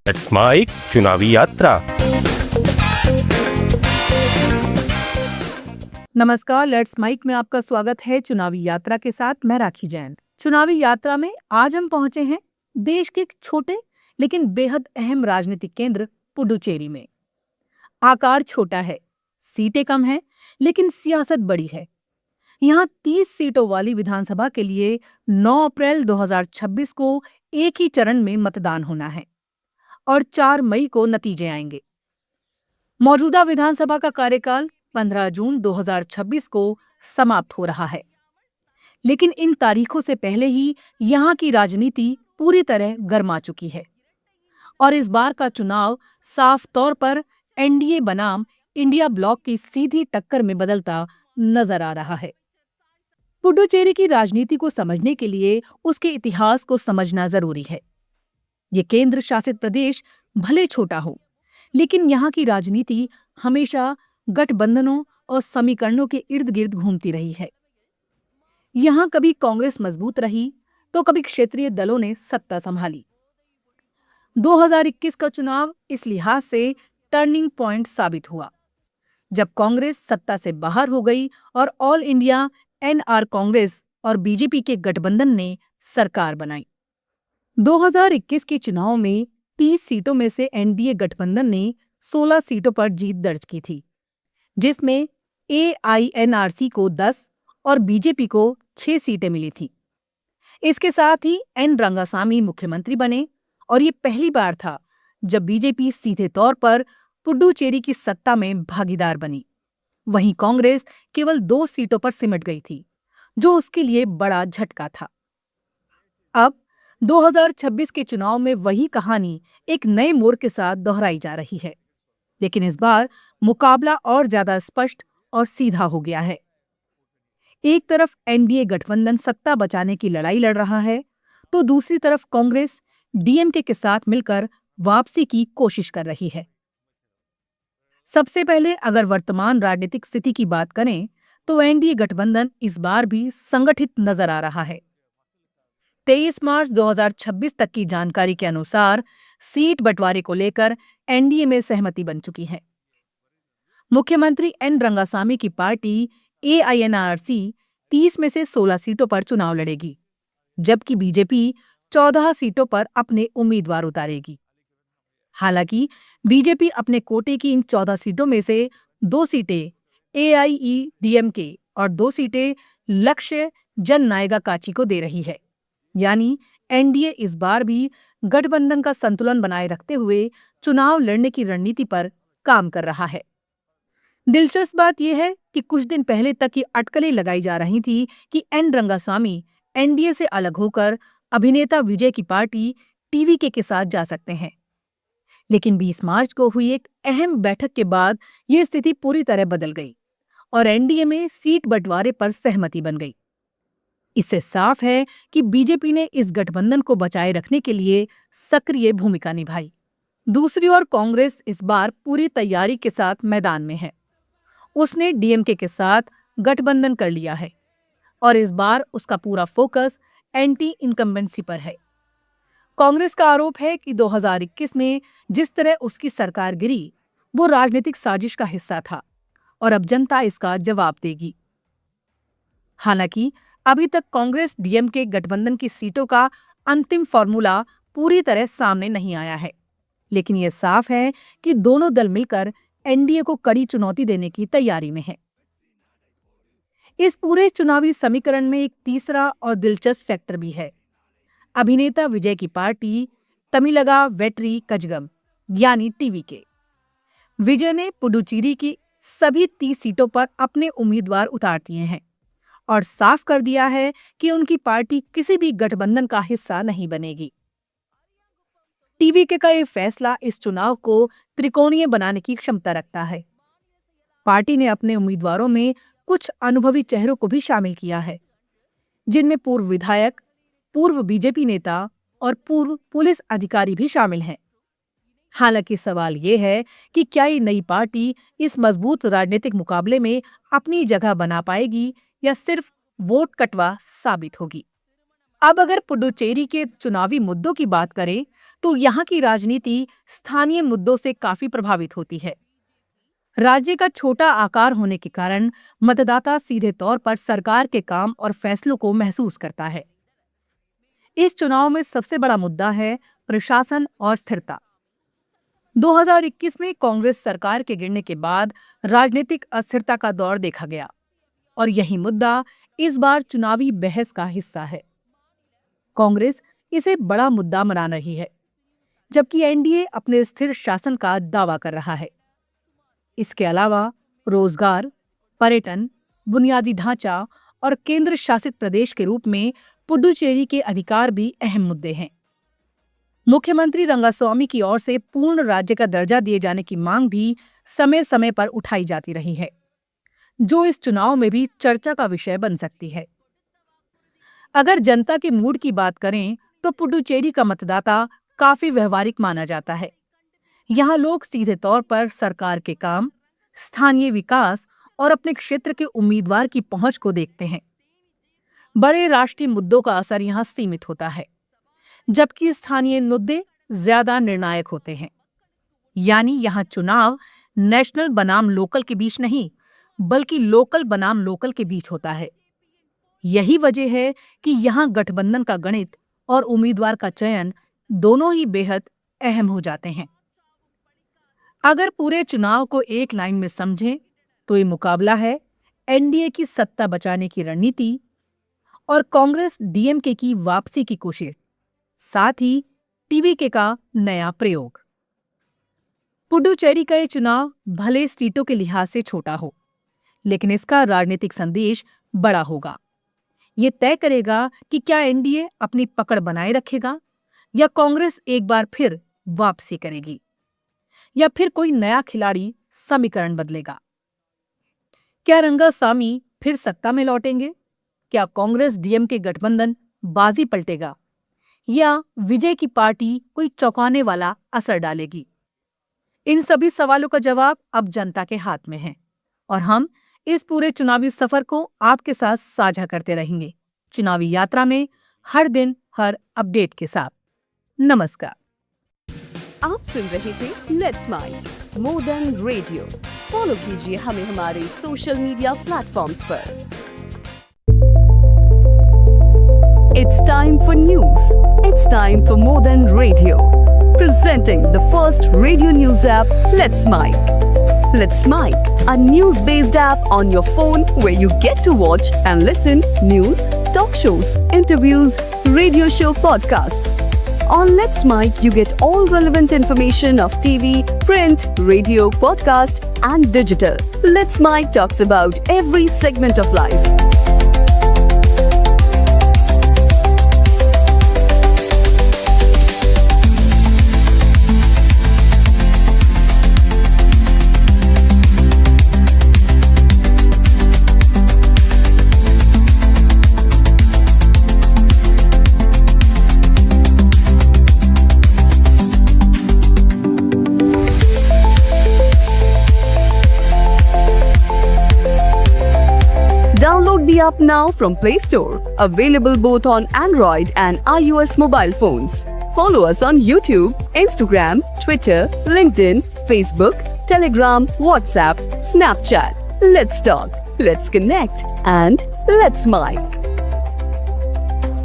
Let's mic चुनावी यात्रा। नमस्कार, लेट्स माइक में आपका स्वागत है चुनावी यात्रा के साथ। मैं राखी जैन। चुनावी यात्रा में आज हम पहुंचे हैं देश के एक छोटे लेकिन बेहद अहम राजनीतिक केंद्र पुडुचेरी में। आकार छोटा है, सीटें कम हैं, लेकिन सियासत बड़ी है। यहाँ 30 सीटों वाली विधानसभा के लिए 9 अप्रैल 2026 को एक ही चरण में मतदान होना है और 4 मई को नतीजे आएंगे। मौजूदा विधानसभा का कार्यकाल 15 जून 2026 को समाप्त हो रहा है, लेकिन इन तारीखों से पहले ही यहाँ की राजनीति पूरी तरह गर्मा चुकी है और इस बार का चुनाव साफ तौर पर एनडीए बनाम इंडिया ब्लॉक की सीधी टक्कर में बदलता नजर आ रहा है। पुडुचेरी की राजनीति को समझने के लिए उसके इतिहास को समझना जरूरी है। ये केंद्र शासित प्रदेश भले छोटा हो, लेकिन यहाँ की राजनीति हमेशा गठबंधनों और समीकरणों के इर्द गिर्द घूमती रही है। यहाँ कभी कांग्रेस मजबूत रही तो कभी क्षेत्रीय दलों ने सत्ता संभाली। 2021 का चुनाव इस लिहाज से टर्निंग पॉइंट साबित हुआ, जब कांग्रेस सत्ता से बाहर हो गई और ऑल इंडिया एनआर कांग्रेस और बीजेपी के गठबंधन ने सरकार बनाई। 2021 के चुनाव में 30 सीटों में से एनडीए गठबंधन ने 16 सीटों पर जीत दर्ज की थी, जिसमें एआईएनआरसी को 10 और बीजेपी को 6 सीटें मिली थी। इसके साथ ही एन रंगासामी मुख्यमंत्री बने और ये पहली बार था जब बीजेपी सीधे तौर पर पुडुचेरी की सत्ता में भागीदार बनी। वहीं कांग्रेस केवल 2 सीटों पर सिमट गई थी, जो उसके लिए बड़ा झटका था। अब 2026 के चुनाव में वही कहानी एक नए मोड़ के साथ दोहराई जा रही है, लेकिन इस बार मुकाबला और ज्यादा स्पष्ट और सीधा हो गया है। एक तरफ एनडीए गठबंधन सत्ता बचाने की लड़ाई लड़ रहा है, तो दूसरी तरफ कांग्रेस डीएमके के साथ मिलकर वापसी की कोशिश कर रही है। सबसे पहले अगर वर्तमान राजनीतिक स्थिति की बात करें, तो एनडीए गठबंधन इस बार भी संगठित नजर आ रहा है। 23 मार्च 2026 तक की जानकारी के अनुसार सीट बंटवारे को लेकर एनडीए में सहमति बन चुकी है। मुख्यमंत्री एन रंगासामी की पार्टी एआईएनआरसी 30 में से 16 सीटों पर चुनाव लड़ेगी, जबकि बीजेपी 14 सीटों पर अपने उम्मीदवार उतारेगी। हालांकि बीजेपी अपने कोटे की इन 14 सीटों में से 2 सीटें एआईईडीएमके और 2 सीटें लक्ष्य जननायगा काची को दे रही है। यानी एनडीए इस बार भी गठबंधन का संतुलन बनाए रखते हुए चुनाव लड़ने की रणनीति पर काम कर रहा है। दिलचस्प बात यह है कि कुछ दिन पहले तक ये अटकलें लगाई जा रही थी कि एन रंगासामी एनडीए से अलग होकर अभिनेता विजय की पार्टी टीवीके के साथ जा सकते हैं, लेकिन 20 मार्च को हुई एक अहम बैठक के बाद ये स्थिति पूरी तरह बदल गई और एनडीए में सीट बंटवारे पर सहमति बन गई। इससे साफ है कि बीजेपी ने इस गठबंधन को बचाए रखने के लिए सक्रिय भूमिका निभाई। दूसरी ओर कांग्रेस इस बार पूरी तैयारी के साथ मैदान में है। उसने डीएमके के साथ गठबंधन कर लिया है और इस बार उसका पूरा फोकस एंटी इनकम्बेंसी पर है। कांग्रेस का आरोप है कि 2021 में जिस तरह उसकी सरकार गिरी, वो राजनीतिक साजिश का हिस्सा था और अब जनता इसका जवाब देगी। हालांकि अभी तक कांग्रेस डीएमके गठबंधन की सीटों का अंतिम फॉर्मूला पूरी तरह सामने नहीं आया है, लेकिन यह साफ है कि दोनों दल मिलकर एनडीए को कड़ी चुनौती देने की तैयारी में है। इस पूरे चुनावी समीकरण में एक तीसरा और दिलचस्प फैक्टर भी है। अभिनेता विजय की पार्टी तमिलगा वेट्री कजगम यानी टीवीके। विजय ने पुडुचेरी की सभी 30 सीटों पर अपने उम्मीदवार उतार दिए हैं और साफ कर दिया है कि उनकी पार्टी किसी भी गठबंधन का हिस्सा नहीं बनेगी। टीवीके का ये फैसला इस चुनाव को त्रिकोणीय बनाने की क्षमता रखता है। पार्टी ने अपने उम्मीदवारों में कुछ अनुभवी चेहरों को भी शामिल किया है, जिनमें पूर्व विधायक, पूर्व बीजेपी नेता और पूर्व पुलिस अधिकारी भी शामिल हैं। हालांकि सवाल ये है कि क्या ये नई पार्टी इस मजबूत राजनीतिक मुकाबले में अपनी जगह बना पाएगी या सिर्फ वोट कटवा साबित होगी। अब अगर पुडुचेरी के चुनावी मुद्दों की बात करें तो यहाँ की राजनीति स्थानीय मुद्दों से काफी प्रभावित होती है। राज्य का छोटा आकार होने के कारण मतदाता सीधे तौर पर सरकार के काम और फैसलों को महसूस करता है। इस चुनाव में सबसे बड़ा मुद्दा है प्रशासन और स्थिरता। 2021 में कांग्रेस सरकार के गिरने के बाद राजनीतिक अस्थिरता का दौर देखा गया और यही मुद्दा इस बार चुनावी बहस का हिस्सा है। कांग्रेस इसे बड़ा मुद्दा मान रही है, जबकि एनडीए अपने स्थिर शासन का दावा कर रहा है। इसके अलावा रोजगार, पर्यटन, बुनियादी ढांचा और केंद्र शासित प्रदेश के रूप में पुडुचेरी के अधिकार भी अहम मुद्दे हैं। मुख्यमंत्री रंगास्वामी की ओर से पूर्ण राज्य का दर्जा दिए जाने की मांग भी समय समय पर उठाई जाती रही है, जो इस चुनाव में भी चर्चा का विषय बन सकती है। अगर जनता के मूड की बात करें तो पुडुचेरी का मतदाता काफी व्यवहारिक माना जाता है। यहाँ लोग सीधे तौर पर सरकार के काम, स्थानीय विकास और अपने क्षेत्र के उम्मीदवार की पहुंच को देखते हैं। बड़े राष्ट्रीय मुद्दों का असर यहाँ सीमित होता है, जबकि स्थानीय मुद्दे ज्यादा निर्णायक होते हैं। यानी यहाँ चुनाव नेशनल बनाम लोकल के बीच नहीं, बल्कि लोकल बनाम लोकल के बीच होता है। यही वजह है कि यहाँ गठबंधन का गणित और उम्मीदवार का चयन दोनों ही बेहद अहम हो जाते हैं। अगर पूरे चुनाव को एक लाइन में समझें तो ये मुकाबला है एनडीए की सत्ता बचाने की रणनीति और कांग्रेस डीएमके की वापसी की कोशिश, साथ ही टीवीके का नया प्रयोग। पुडुचेरी का ये चुनाव भले सीटों के लिहाज से छोटा हो, लेकिन इसका राजनीतिक संदेश बड़ा होगा। ये तय करेगा कि क्या एनडीए अपनी पकड़ बनाए रखेगा या कांग्रेस एक बार फिर वापसी करेगी, या फिर कोई नया खिलाड़ी समीकरण बदलेगा। क्या रंगास्वामी फिर सत्ता में लौटेंगे? क्या कांग्रेस डीएमके गठबंधन बाजी पलटेगा, या विजय की पार्टी कोई चौंकाने वाला असर डालेगी? इन सभी सवालों का जवाब अब जनता के हाथ में है और हम इस पूरे चुनावी सफर को आपके साथ साझा करते रहेंगे, चुनावी यात्रा में हर दिन हर अपडेट के साथ। नमस्कार। आप सुन रहे थे let's make more than radio. Follow कीजिए हमें हमारे सोशल मीडिया प्लेटफॉर्म्स पर। It's time for news. It's time for more than radio. Presenting the first radio news app, Let's Mic. Let's Mic, a news-based app on your phone where you get to watch and listen news, talk shows, interviews, radio show podcasts. On Let's Mic, you get all relevant information of TV, print, radio, podcast, and digital. Let's Mic talks about every segment of life. Download the app now from Play Store. Available both on Android and iOS mobile phones. Follow us on YouTube, Instagram, Twitter, LinkedIn, Facebook, Telegram, WhatsApp, Snapchat. Let's talk, let's connect, and let's mic.